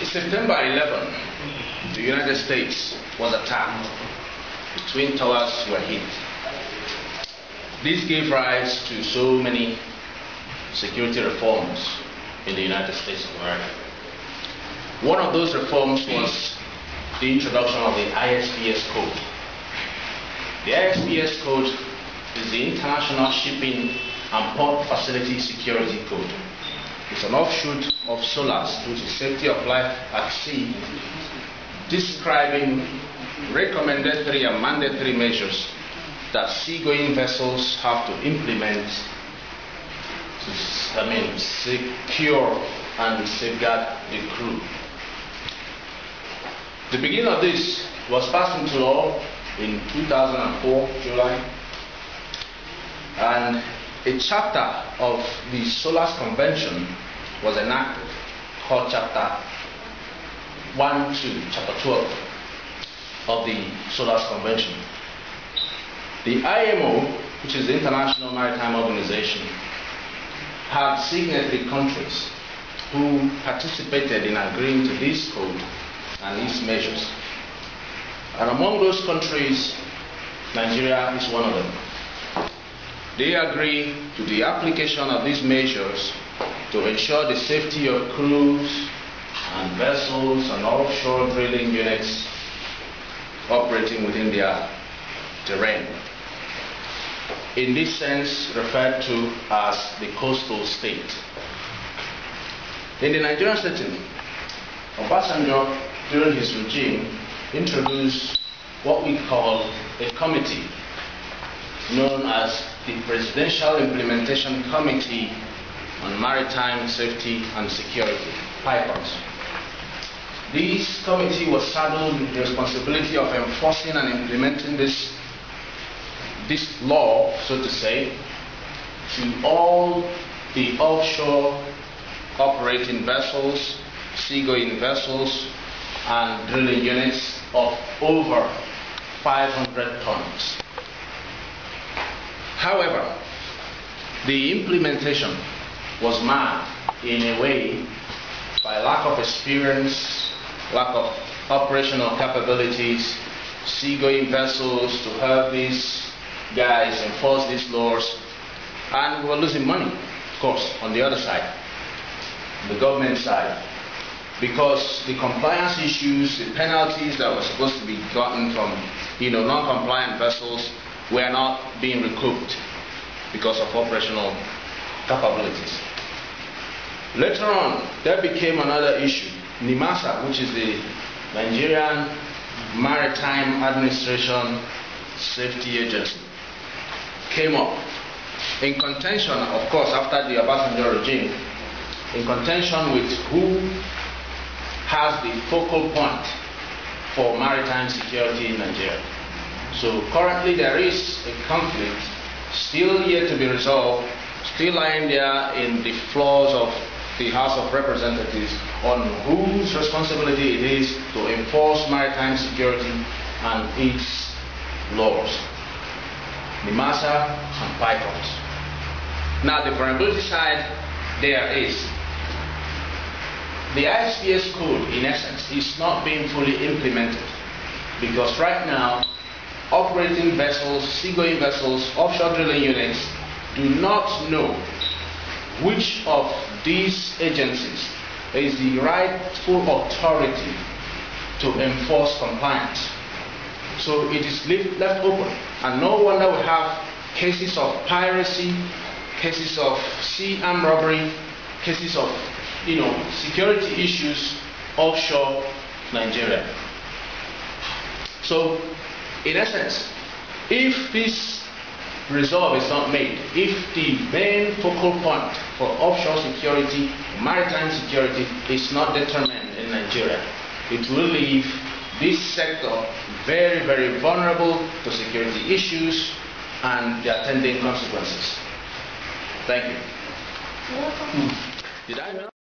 September 11, the United States was attacked. The Twin Towers were hit. This gave rise to so many security reforms in the United States of America. One of those reforms was the introduction of the ISPS Code. The ISPS Code is the International Shipping and Port Facility Security Code. It's an offshoot of SOLAS, which is Safety of Life at Sea, describing recommended 3 and mandatory measures that seagoing vessels have to implement to secure and safeguard the crew. The beginning of this was passed into law in 2004, July, and a chapter of the SOLAS Convention was enacted called Chapter 1-2, Chapter 12 of the SOLAS Convention. The IMO, which is the International Maritime Organization, had signatory countries who participated in agreeing to this code and its measures. And among those countries, Nigeria is one of them. They agree to the application of these measures to ensure the safety of crews and vessels and offshore drilling units operating within their terrain. In this sense, referred to as the coastal state. In the Nigerian setting, Obasanjo, during his regime, introduced what we call a committee known as the Presidential Implementation Committee on Maritime Safety and Security, PICOT. This committee was saddled with the responsibility of enforcing and implementing this law, so to say, to all the offshore operating vessels, seagoing vessels, and drilling units of over 500 tons. However, the implementation was marred in a way by lack of experience, lack of operational capabilities, seagoing vessels to help these guys enforce these laws, and we were losing money, of course, on the other side, the government side, because the compliance issues, the penalties that were supposed to be gotten from non-compliant vessels were not being recouped because of operational capabilities. Later on, there became another issue. NIMASA, which is the Nigerian Maritime Administration Safety Agency, came up in contention, of course, after the Obasanjo regime, in contention with who has the focal point for maritime security in Nigeria. So currently there is a conflict still yet to be resolved, still lying there in the floors of the House of Representatives on whose responsibility it is to enforce maritime security and its laws. NIMASA and PICOT. Now the vulnerability side there is the ISPS code, in essence, is not being fully implemented because right now operating vessels, seagoing vessels, offshore drilling units do not know which of these agencies is the rightful authority to enforce compliance. So it is left open, and no wonder we have cases of piracy, cases of sea armed robbery, cases of security issues offshore Nigeria. So in essence, if this resolve is not made, if the main focal point for offshore security, maritime security is not determined in Nigeria, it will leave this sector very, very vulnerable to security issues and the attending consequences. Thank you. Did I